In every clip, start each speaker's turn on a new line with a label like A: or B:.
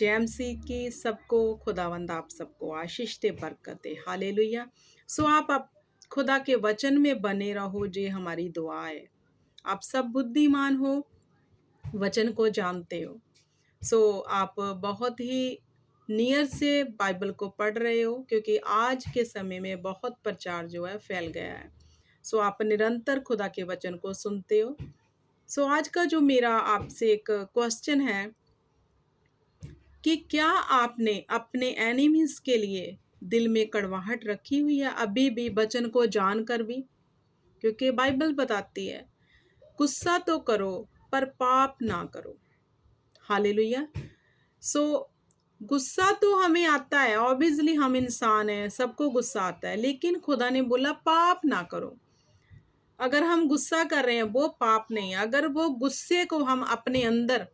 A: JMC की सबको खुदावंद आप सबको आशीष दे, बरकत दे। हालेलुया। सो आप खुदा के वचन में बने रहो, जे हमारी दुआ है। आप सब बुद्धिमान हो, वचन को जानते हो। सो आप बहुत ही नियर से बाइबल को पढ़ रहे हो, क्योंकि आज के समय में बहुत प्रचार जो है फैल गया है। सो आप निरंतर खुदा के वचन को सुनते हो। सो आज का जो मेरा आपसे एक क्वेश्चन है कि क्या आपने अपने एनिमीज के लिए दिल में कड़वाहट रखी हुई है अभी भी, वचन को जानकर भी? क्योंकि बाइबल बताती है, गुस्सा तो करो पर पाप ना करो। हालेलुया। सो गुस्सा तो हमें आता है, ऑब्वियसली हम इंसान हैं, सबको गुस्सा आता है, लेकिन खुदा ने बोला पाप ना करो। अगर हम गुस्सा कर रहे हैं वो पाप नहीं है। अगर वो गुस्से को हम अपने अंदर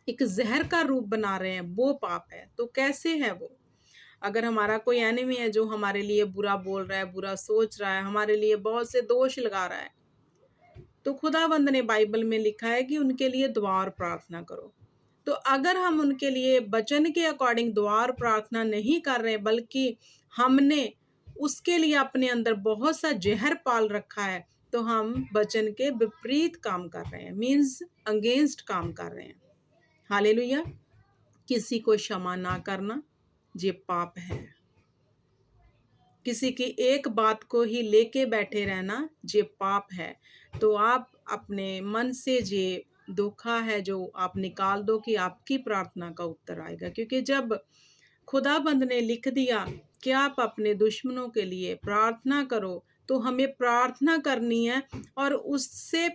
A: एक जहर का रूप बना रहे हैं वो पाप है। तो कैसे है वो? अगर हमारा कोई एनिमी है जो हमारे लिए बुरा बोल रहा है, बुरा सोच रहा है, हमारे लिए बहुत से दोष लगा रहा है, तो खुदावंद ने बाइबल में लिखा है कि उनके लिए दुआ और प्रार्थना करो। तो अगर हम उनके लिए वचन के अकॉर्डिंग दुआ और प्रार्थना नहीं कर रहे, बल्कि हमने उसके लिए अपने अंदर बहुत सा जहर पाल रखा है, तो हम वचन के विपरीत काम कर रहे हैं, मीन्स अगेंस्ट काम कर रहे हैं। हालेलुया। किसी को क्षमा ना करना ये पाप है। किसी की एक बात को ही लेके बैठे रहना ये पाप है। तो आप अपने मन से ये धोखा है जो आप निकाल दो कि आपकी प्रार्थना का उत्तर आएगा। क्योंकि जब खुदाबंद ने लिख दिया कि आप अपने दुश्मनों के लिए प्रार्थना करो, तो हमें प्रार्थना करनी है और उससे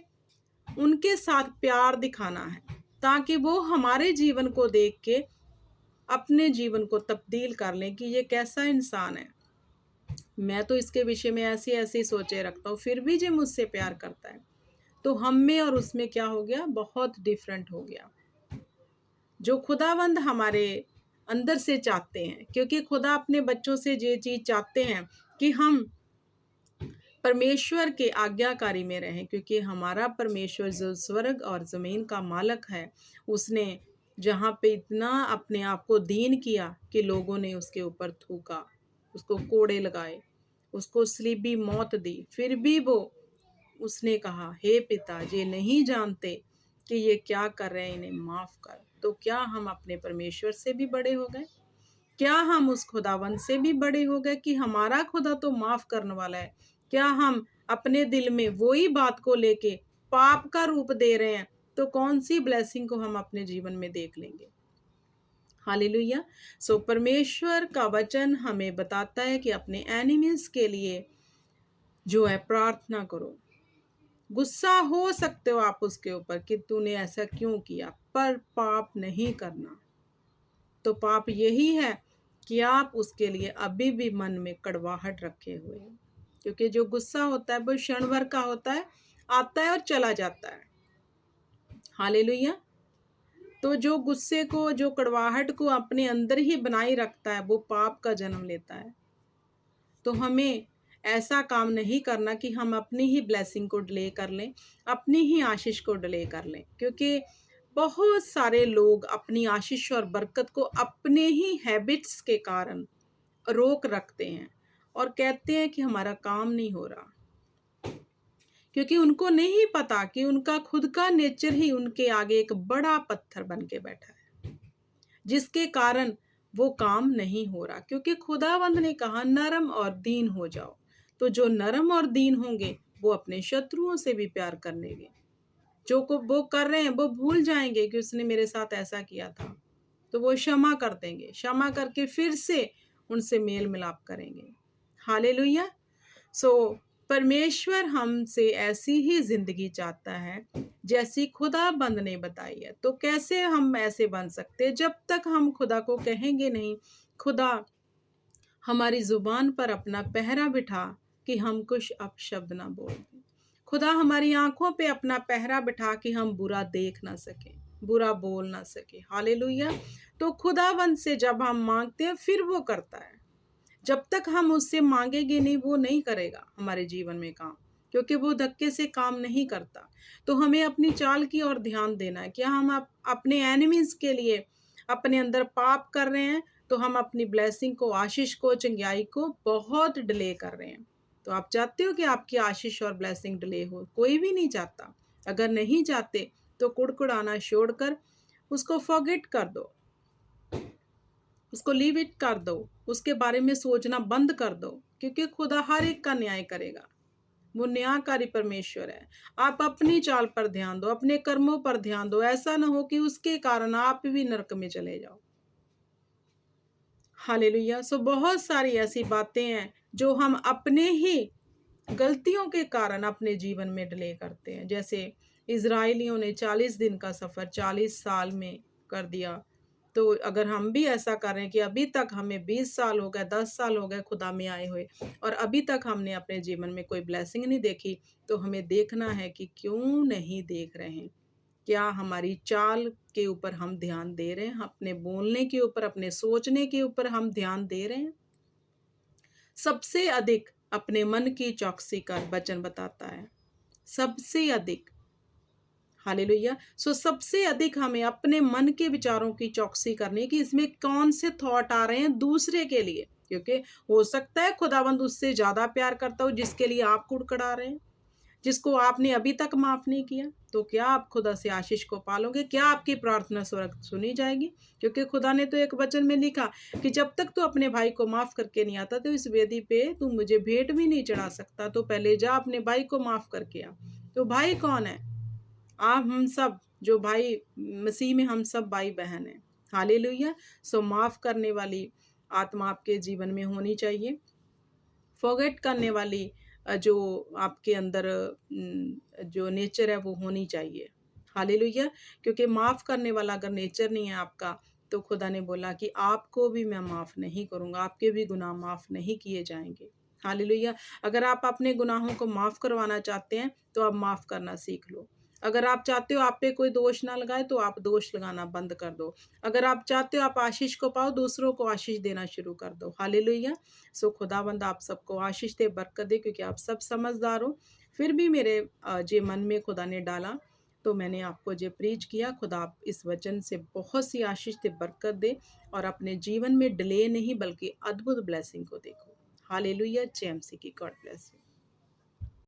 A: उनके साथ प्यार दिखाना है, ताकि वो हमारे जीवन को देख के अपने जीवन को तब्दील कर लें कि ये कैसा इंसान है। मैं तो इसके विषय में ऐसी ऐसी सोचे रखता हूँ, फिर भी जो मुझसे प्यार करता है। तो हम में और उसमें क्या हो गया, बहुत डिफरेंट हो गया। जो खुदावंद हमारे अंदर से चाहते हैं, क्योंकि खुदा अपने बच्चों से ये चीज चाहते हैं कि हम परमेश्वर के आज्ञाकारी में रहें, क्योंकि हमारा परमेश्वर जो स्वर्ग और ज़मीन का मालिक है, उसने जहाँ पे इतना अपने आप को दीन किया कि लोगों ने उसके ऊपर थूका, उसको कोड़े लगाए, उसको सलीबी मौत दी, फिर भी वो उसने कहा, हे पिता, ये नहीं जानते कि ये क्या कर रहे हैं, इन्हें माफ़ कर। तो क्या हम अपने परमेश्वर से भी बड़े हो गए? क्या हम उस खुदावंद से भी बड़े हो गए कि हमारा खुदा तो माफ़ करने वाला है? क्या हम अपने दिल में वही बात को लेके पाप का रूप दे रहे हैं? तो कौन सी ब्लेसिंग को हम अपने जीवन में देख लेंगे? हालेलुया। सो परमेश्वर का वचन हमें बताता है कि अपने एनिमीज के लिए जो है प्रार्थना करो। गुस्सा हो सकते हो आप उसके ऊपर कि तूने ऐसा क्यों किया, पर पाप नहीं करना। तो पाप यही है कि आप उसके लिए अभी भी मन में कड़वाहट रखे हुए हैं, क्योंकि जो गुस्सा होता है वो क्षण भर का होता है, आता है और चला जाता है। हालेलुया। तो जो गुस्से को, जो कड़वाहट को अपने अंदर ही बनाए रखता है, वो पाप का जन्म लेता है। तो हमें ऐसा काम नहीं करना कि हम अपनी ही ब्लेसिंग को डिले कर लें, अपनी ही आशीष को डिले कर लें, क्योंकि बहुत सारे लोग अपनी आशीष और बरकत को अपने ही हैबिट्स के कारण रोक रखते हैं और कहते हैं कि हमारा काम नहीं हो रहा, क्योंकि उनको नहीं पता कि उनका खुद का नेचर ही उनके आगे एक बड़ा पत्थर बन के बैठा है, जिसके कारण वो काम नहीं हो रहा। क्योंकि खुदावंद ने कहा नरम और दीन हो जाओ। तो जो नरम और दीन होंगे वो अपने शत्रुओं से भी प्यार करेंगे। जो को वो कर रहे हैं वो भूल जाएंगे कि उसने मेरे साथ ऐसा किया था, तो वो क्षमा कर देंगे, क्षमा करके फिर से उनसे मेल मिलाप करेंगे। हालेलुया। सो परमेश्वर हमसे ऐसी ही जिंदगी चाहता है जैसी खुदाबंद ने बताई है। तो कैसे हम ऐसे बन सकते? जब तक हम खुदा को कहेंगे नहीं, खुदा हमारी जुबान पर अपना पहरा बिठा कि हम कुछ अपशब्द ना बोल दें। खुदा हमारी आंखों पे अपना पहरा बिठा कि हम बुरा देख ना सके, बुरा बोल ना सके। हालेलुया। तो खुदाबंद से जब हम मांगते हैं फिर वो करता है। जब तक हम उससे मांगेंगे नहीं, वो नहीं करेगा हमारे जीवन में काम, क्योंकि वो धक्के से काम नहीं करता। तो हमें अपनी चाल की ओर ध्यान देना है। क्या हम अपने एनिमीज के लिए अपने अंदर पाप कर रहे हैं, तो हम अपनी ब्लेसिंग को, आशीष को, चंगाई को बहुत डिले कर रहे हैं। तो आप चाहते हो कि आपकी आशीष और ब्लेसिंग डिले हो? कोई भी नहीं चाहता। अगर नहीं चाहते तो कुड़कुड़ाना छोड़कर उसको फॉरगेट कर दो, उसको लीव इट कर दो, उसके बारे में सोचना बंद कर दो, क्योंकि खुदा हर एक का न्याय करेगा। वो न्यायकारी परमेश्वर है। आप अपनी चाल पर ध्यान दो, अपने कर्मों पर ध्यान दो। ऐसा ना हो कि उसके कारण आप भी नरक में चले जाओ। हालेलुया। सो बहुत सारी ऐसी बातें हैं जो हम अपने ही गलतियों के कारण अपने जीवन में डिले करते हैं। जैसे इज़राइलियों ने 40 दिन का सफ़र 40 साल में कर दिया। तो अगर हम भी ऐसा करें कि अभी तक हमें 20 साल हो गए, 10 साल हो गए खुदा में आए हुए और अभी तक हमने अपने जीवन में कोई ब्लेसिंग नहीं देखी, तो हमें देखना है कि क्यों नहीं देख रहे हैं। क्या हमारी चाल के ऊपर हम ध्यान दे रहे हैं? अपने बोलने के ऊपर, अपने सोचने के ऊपर हम ध्यान दे रहे हैं? सबसे अधिक अपने मन की चौकसी का वचन बताता है। सबसे अधिक, हालेलुया। सो सबसे अधिक हमें अपने मन के विचारों की चौकसी करनी है कि इसमें कौन से थॉट आ रहे हैं दूसरे के लिए, क्योंकि हो सकता है खुदावंद उससे ज़्यादा प्यार करता हो जिसके लिए आप कुड़कुड़ा रहे हैं, जिसको आपने अभी तक माफ़ नहीं किया। तो क्या आप खुदा से आशीष को पालोगे? क्या आपकी प्रार्थना स्वर्ग सुनी जाएगी? क्योंकि खुदा ने तो एक वचन में लिखा कि जब तक तू अपने भाई को माफ़ करके नहीं आता, तो इस वेदी पे तू मुझे भेंट भी नहीं चढ़ा सकता। तो पहले जा अपने भाई को माफ़ करके आ। तो भाई कौन है? आप, हम सब जो भाई मसीह में, हम सब भाई-बहन हैं। हालेलुया। सो माफ़ करने वाली आत्मा आपके जीवन में होनी चाहिए। फ़ॉरगेट करने वाली जो आपके अंदर जो नेचर है वो होनी चाहिए। हालेलुया। क्योंकि माफ़ करने वाला अगर नेचर नहीं है आपका, तो खुदा ने बोला कि आपको भी मैं माफ़ नहीं करूँगा, आपके भी गुनाह माफ़ नहीं किए जाएँगे। हालेलुया। अगर आप अपने गुनाहों को माफ़ करवाना चाहते हैं, तो आप माफ़ करना सीख लो। अगर आप चाहते हो आप पे कोई दोष ना लगाए, तो आप दोष लगाना बंद कर दो। अगर आप चाहते हो आप आशीष को पाओ, दूसरों को आशीष देना शुरू कर दो। हालेलुया। सो खुदावंद आप सबको आशीष दे, बरकत दे, क्योंकि आप सब समझदार हो। फिर भी मेरे जे मन में खुदा ने डाला, तो मैंने आपको जे प्रीच किया। खुदा आप इस वचन से बहुत सी आशीष दे, बरकत दे और अपने जीवन में डिले नहीं बल्कि अद्भुत ब्लेसिंग को देखो। हालेलुया। जेएमसी की गॉड ब्लेस यू।